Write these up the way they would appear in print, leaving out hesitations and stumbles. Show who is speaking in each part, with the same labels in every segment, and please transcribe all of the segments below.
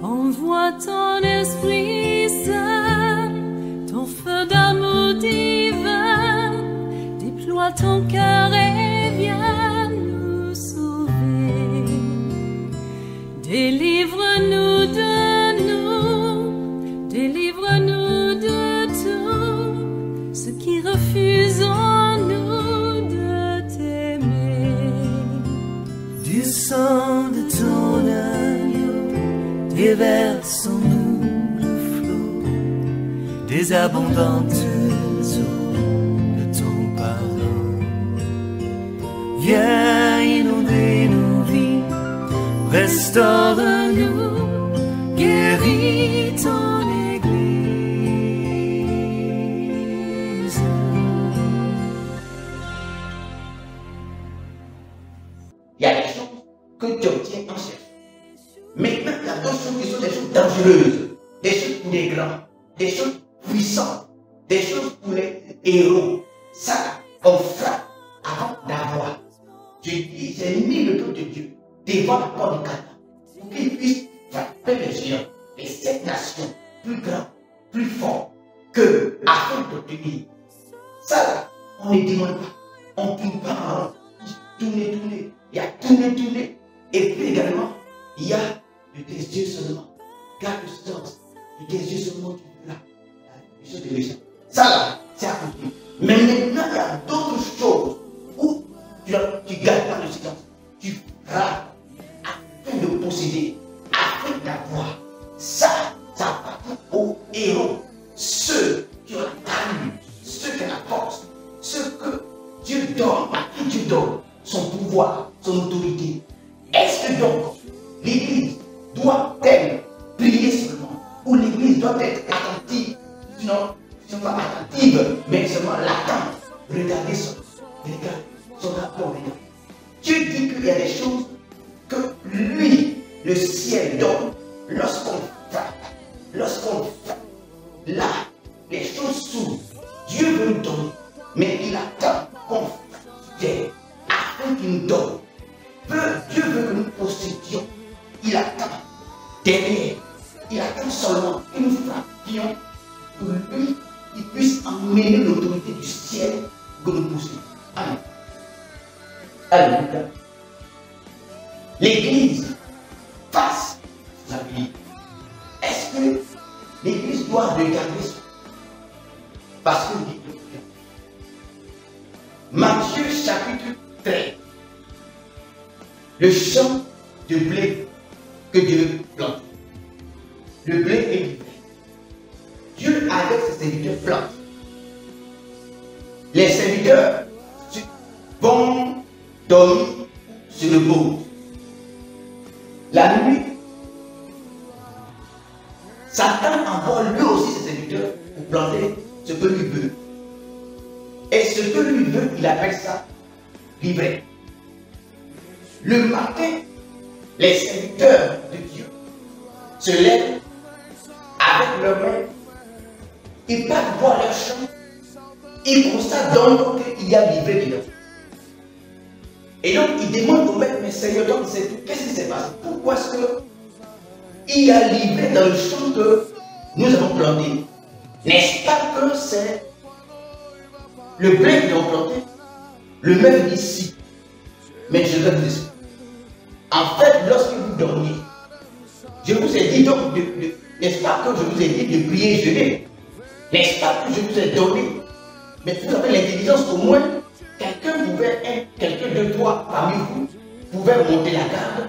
Speaker 1: Envoie ton Esprit Saint, ton feu d'amour divin, déploie ton cœur et viens nous sauver. Délivre-nous de nous, délivre-nous de tout, ce qui refuse en nous de t'aimer.
Speaker 2: Du sang de ton agneau, déversons-nous le flot des abondantes eaux de ton pardon. Viens inonder nos vies, restaure-nous, guéris ton Église.
Speaker 3: Il y a des choses que tu obtiens en chef. Maintenant, il y a d'autres choses qui sont des choses dangereuses, des choses pour les grands, des choses puissantes, des choses pour les héros. Ça, on frappe avant d'avoir. Je dis, j'ai mis le peuple de Dieu devant la porte du Canaan pour qu'il puisse frapper les géants, les 7 nations plus grands, plus forts, que afin d'obtenir. Ça, là, on ne demande pas. On ne tourne pas en rond. Tourner. Il y a tourner. Et puis également, il y a de tes yeux seulement. Garde le silence. De tes yeux seulement, tu verras la chose de l'échec. Ça là, c'est accompli. Mais maintenant, il y a d'autres choses où tu gardes pas le silence. Tu frappes afin de posséder, afin d'avoir. Ça appartient aux héros. Ceux qui ont la calme, ceux qui ont la force, ceux que Dieu donne, à qui Dieu donne son pouvoir, son autorité. Est-ce que donc l'Église doit-elle prier seulement, ou l'Église doit être attentive, sinon pas attentive, mais seulement l'attente? Regardez son rapport. Dieu dit qu'il y a des choses que lui, le ciel, donne lorsqu'on frappe. Là, les choses s'ouvrent. Dieu veut nous donner, mais il attend qu'on frappe afin qu'il nous donne. Dieu veut que nous possédions. Il attend derrière. Il attend seulement que nous frappions pour lui, qu'il puisse emmener l'autorité du ciel que nous possédons. Amen. Alléluia. L'Église face à la vie. Est-ce que l'Église doit regarder ça? Parce que Matthieu chapitre 13. Le champ de blé que Dieu plante. Le blé est livré. Dieu, avec ses serviteurs, plante. Les serviteurs vont dormir sur le bord. La nuit, Satan envoie lui aussi ses serviteurs pour planter ce que lui veut. Et ce que lui veut, il appelle ça livrer. Le matin, les serviteurs de Dieu se lèvent avec leurs mains, ils partent voir leur champ, ils constatent donc qu'il y a livré dedans. Et donc ils demandent au maître, mais Seigneur, donc qu'est-ce qui s'est passé? Pourquoi est-ce qu'il y a livré dans le champ que nous avons planté? N'est-ce pas que c'est le blé qu'ils ont planté? Le même ici. Mais je vais vous expliquer. En fait, lorsque vous dormiez, je vous ai dit donc, n'est-ce pas que je vous ai dit de prier et jeûner? N'est-ce pas que je vous ai donné? Mais vous avez l'intelligence, au moins, quelqu'un de toi parmi vous, pouvait monter la garde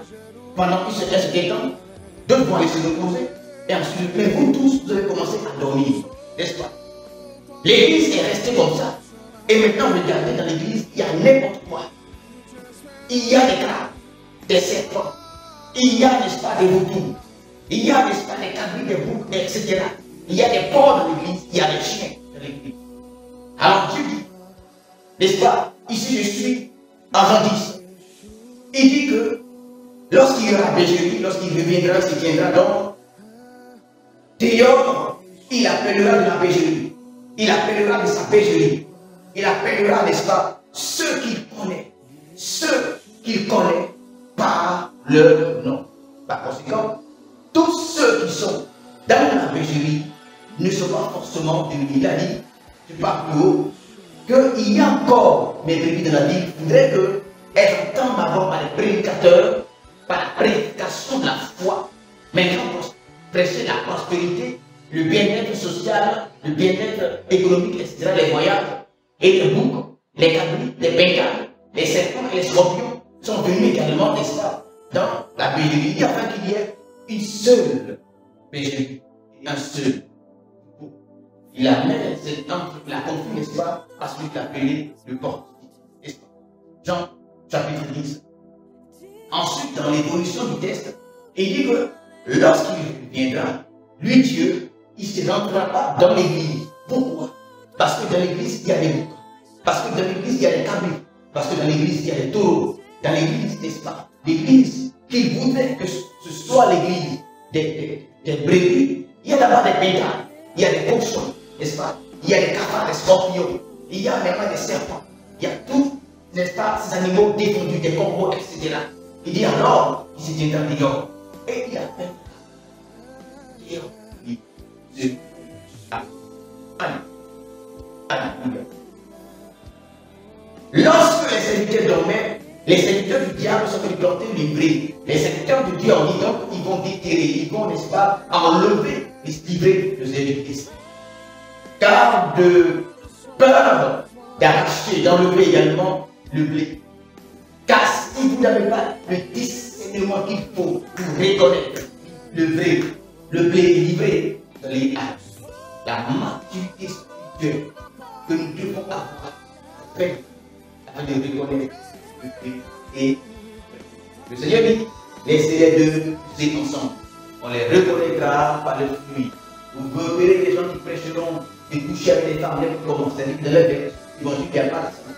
Speaker 3: pendant qu'il se laisse détendre, d'autres vont aller se reposer, et ensuite, mais vous tous, vous avez commencé à dormir, n'est-ce pas? L'église est restée comme ça, et maintenant, regardez dans l'église, il y a n'importe quoi. Il y a des crabes, des serpents, il y a, n'est-ce pas, des vautours, il y a, n'est-ce pas, des cabris, des boucs, etc. Il y a des porcs dans l'église, il y a des chiens dans l'église. Alors Dieu dit, n'est-ce pas, ici je suis en Jean 10. Il dit que lorsqu'il y aura bergerie, lorsqu'il reviendra, s'il viendra donc, dehors, il appellera de la bergerie, il appellera de sa bergerie, il appellera, n'est-ce pas, ceux qu'il connaît par leur nom. Par conséquent, tous ceux qui sont dans la bergerie ne sont pas forcément bénis. Il a dit, tu parles plus haut, qu'il y a encore mes brebis dans la ville. Il faudrait qu'elles entendent d'abord par les prédicateurs, par la prédication de la foi, maintenant pour prêcher la prospérité, le bien-être social, le bien-être économique, etc., les voyages, et les boucs, les cabris, les bengales, les serpents et les scorpions sont venus également, n'est-ce pas, dans la bergerie, afin qu'il y ait une seule bergerie, un seul. Il amène la conflit, n'est-ce pas, à celui qui a appelé le porte, n'est-ce pas? Jean chapitre 10. Ensuite, dans l'évolution du texte, il dit que lorsqu'il viendra, lui Dieu, il ne se rentrera pas dans l'église. Pourquoi? Parce que dans l'église, il y a des boucs. Parce que dans l'église, il y a des cabris. Parce que dans l'église, il y a des taureaux. Dans l'église, n'est-ce pas? L'église qu'il voudrait que ce soit l'église des brebis. Il y a d'abord des bengales, il y a des cochons, n'est-ce pas? Il y a des cafards, des scorpions, il y a même des serpents. Il y a tout, n'est-ce pas, ces animaux défendus, des corbeaux, etc. Il dit alors, il se tient dans dehors. Et il a fait lorsque les serviteurs dormaient, les serviteurs du diable sont venus planter livrés. Les serviteurs de Dieu en dit donc, ils vont déterrer, ils vont, n'est-ce pas, enlever les livrés de Jésus-Christ. Car de peur d'arracher, d'enlever également le blé. Car si vous n'avez pas le discernement qu'il faut pour reconnaître le vrai, le blé livré, vous allez avoir la maturité spirituelle que nous devons avoir afin de reconnaître le blé et le Seigneur dit, laissez les deux pousser ensemble. On les reconnaîtra par le fruit. Vous verrez les gens qui prêcheront de coucher avec les femmes, comme on s'est dit dans l'évangile, il n'y a pas de sanctification.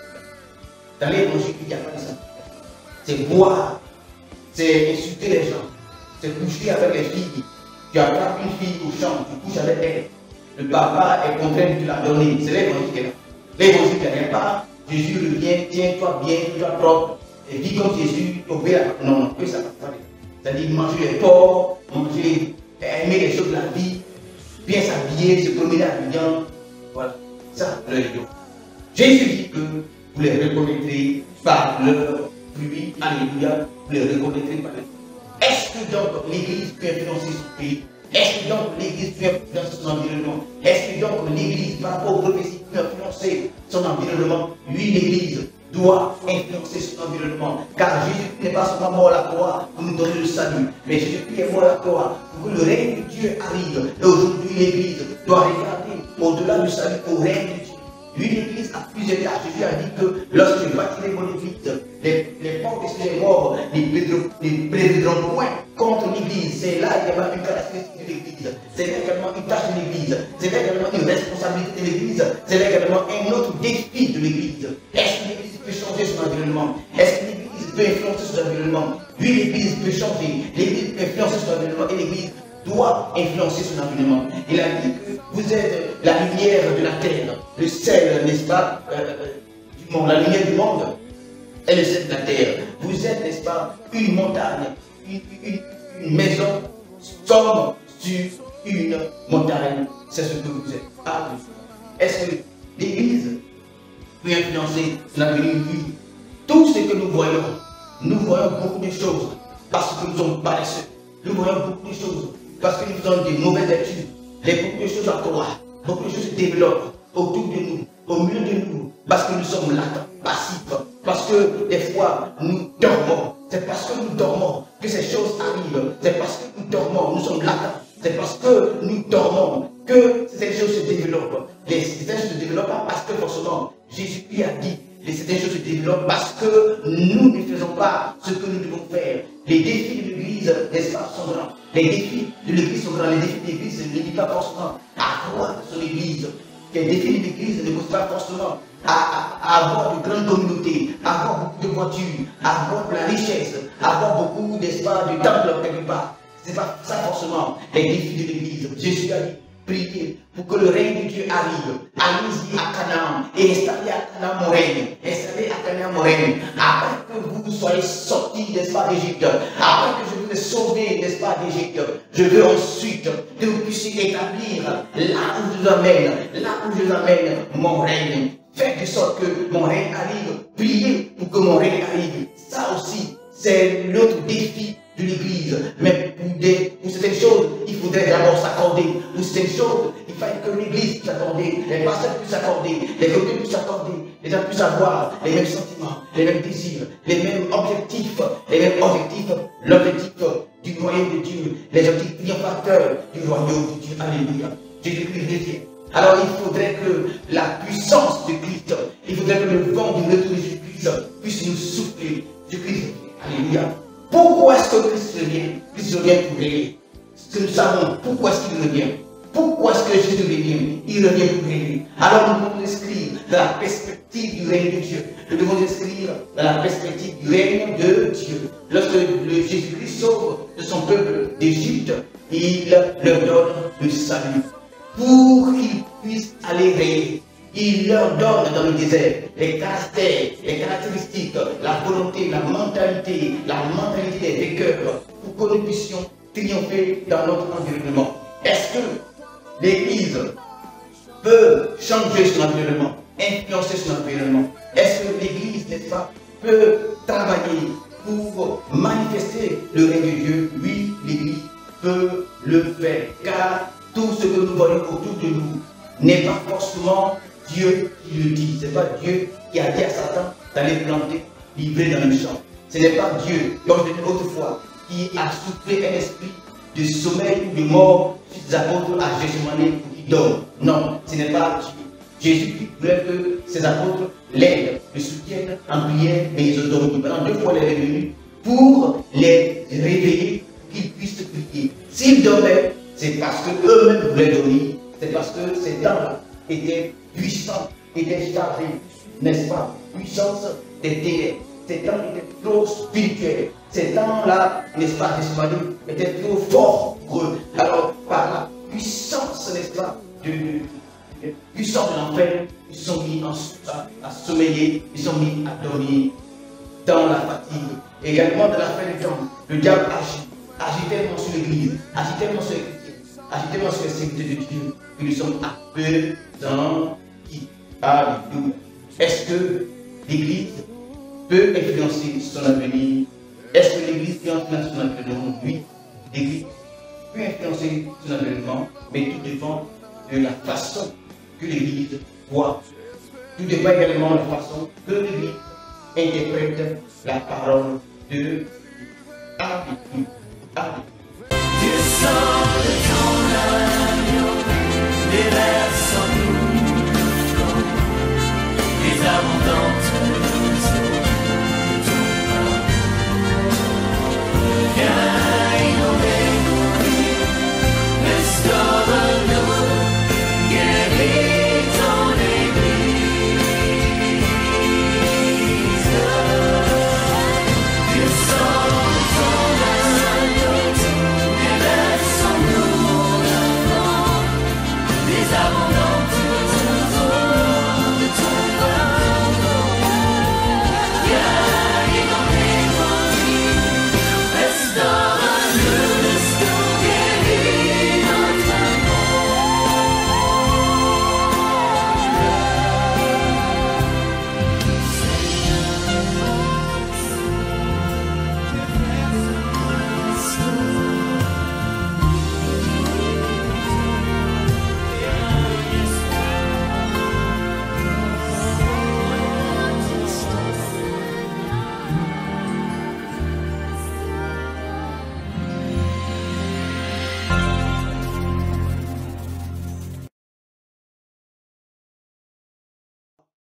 Speaker 3: Dans l'évangile, il n'y a pas de sanctification. C'est boire, c'est insulter les gens, c'est coucher avec les filles. Tu attrapes une fille au champ, tu couches avec elle. Le papa est contraint de te la donner. C'est l'évangile qui est là. L'évangile qui n'est pas Jésus revient, tiens-toi bien, tiens-toi propre, et vis comme Jésus, obéis à... Non, que ça ne va pas. C'est-à-dire manger les porcs, manger, aimer les choses de la vie, bien s'habiller, se promener à Lyon. Voilà, ça, le religion. Jésus dit que vous les reconnaîtrez par leur fruit, alléluia, vous les reconnaîtrez par leur fruit. Est-ce que donc l'Église peut influencer son pays? Est-ce que donc l'Église peut influencer son environnement? Est-ce que donc l'Église, par rapport aux prophéties, peut influencer son environnement? Oui, l'Église doit influencer son environnement. Car Jésus n'est pas seulement mort à la croix pour nous donner le salut, mais Jésus est mort à la croix pour que le règne de Dieu arrive. Et aujourd'hui, l'Église doit regarder au-delà du salut au règne de Dieu. Lui, l'Église a plusieurs cas. Jésus a dit que lorsque je bâtirai mon Église, les portes des morts ne prévaudront point contre l'Église. C'est là également une caractéristique de l'Église. C'est là également une tâche de l'Église. C'est là également une responsabilité de l'Église. C'est là également un autre défi de l'Église. Est-ce que l'Église peut changer son environnement? Est-ce que l'Église peut influencer son environnement? Oui, l'Église peut changer. L'Église peut influencer son environnement et l'Église doit influencer son environnement. Il a dit que vous êtes la lumière de la terre, le sel, n'est-ce pas, du monde, la lumière du monde est le sel de la terre. Vous êtes, n'est-ce pas, une montagne, une maison sombre sur une montagne. C'est ce que vous êtes. Ah, est-ce que l'Église peut influencer son avenir? Oui. Tout ce que nous voyons beaucoup de choses parce que nous sommes paresseux. Nous voyons beaucoup de choses parce que nous avons des mauvaises études. Beaucoup de choses à croire, beaucoup de choses se développent autour de nous, au milieu de nous, parce que nous sommes latents, passifs, parce que des fois nous dormons. C'est parce que nous dormons que ces choses arrivent. C'est parce que nous dormons, nous sommes latents. C'est parce que nous dormons que ces choses se développent. Ces choses se développent pas parce que forcément Jésus lui a dit. Certaines choses se développent parce que nous ne faisons pas ce que nous devons faire. Les défis de l'Église, n'est-ce pas, sont grands. Les défis de l'Église sont grands. Les défis de l'Église ne limitent pas forcément à croire sur l'Église. Les défis de l'Église ne poussent pas forcément à avoir de grandes communautés, à avoir beaucoup de voitures, à avoir de la richesse, à avoir beaucoup, n'est-ce pas, de temples quelque part. Ce n'est pas ça forcément les défis de l'Église. Jésus a dit, priez pour que le règne de Dieu arrive. Allez-y à Canaan et installez à Canaan mon règne. Installez à Canaan mon règne. Après que vous soyez sortis, n'est-ce pas, d'Égypte, après que je vous vous êtes sauvés, n'est-ce pas, d'Égypte, je veux ensuite que vous puissiez établir là où je vous amène, mon règne. Faites de sorte que mon règne arrive. Priez pour que mon règne arrive. Ça aussi, c'est l'autre défi de l'Église. Mais pour certaines choses, il faudrait d'abord s'accorder. Pour certaines choses, il fallait que l'Église puisse s'accorder, les pasteurs puissent s'accorder, les communes puissent s'accorder, les gens puissent avoir les mêmes sentiments, les mêmes désirs, les mêmes objectifs, l'objectif du royaume de Dieu, les objectifs triomphateurs du royaume de Dieu. Alléluia. Jésus-Christ revient. Alors il faudrait que la puissance de Christ, il faudrait que le vent du retour de Jésus-Christ puisse nous souffler. Jésus-Christ, alléluia. Pourquoi est-ce que Christ revient? Christ revient pour régler. Ce que nous savons, pourquoi est-ce qu'il revient? Pourquoi est-ce que Jésus revient? Il revient pour régler. Alors nous devons inscrire dans la perspective du règne de Dieu. Nous devons inscrire dans la perspective du règne de Dieu. Lorsque Jésus-Christ sauve de son peuple d'Égypte, il leur donne le salut pour qu'ils puissent aller régner. Il leur donne dans le désert les caractères, les caractéristiques, la volonté, la mentalité des vainqueurs pour que nous puissions triompher dans notre environnement. Est-ce que l'Église peut changer son environnement, influencer son environnement? Est-ce que l'Église, n'est-ce pas, peut travailler pour manifester le règne de Dieu? Oui, l'Église peut le faire, car tout ce que nous voyons autour de nous n'est pas forcément Dieu qui le dit. Ce n'est pas Dieu qui a dit à Satan d'aller planter, livrer dans le champ. Ce n'est pas Dieu, comme je l'ai dit autrefois, qui a soufflé un esprit de sommeil ou de mort sur les apôtres à Gethsémani pour qu'ils dorment. Non, ce n'est pas Dieu. Jésus voulait que ses apôtres l'aident, le soutiennent en prière, mais ils ont dormi. Pendant 2 fois, il est venu pour les réveiller, qu'ils puissent prier. S'ils dormaient, c'est parce qu'eux-mêmes voulaient dormir. C'est parce que ces temps-là étaient puissants, étaient chargés, n'est-ce pas? Puissance des ténèbres. Ces temps étaient trop spirituels. Ces temps-là, n'est-ce pas, étaient trop forts pour eux. Alors, par la puissance, n'est-ce pas, de puissance de l'enfer, ils sont mis à sommeiller, ils sont mis à dormir dans la fatigue. Également, dans la fin du temps, le diable agit tellement sur l'Église, agit tellement sur les chrétiens, agit tellement sur les serviteurs de Dieu, que nous sommes apesantis. Alléluia. Est-ce que l'Église peut influencer son avenir? Est-ce que l'Église peut influencer son avenir? Oui, l'Église peut influencer son avenir, mais tout dépend de la façon que l'Église voit. Tout dépend également de la façon que l'Église interprète la parole de Dieu. Alléluia. Alléluia.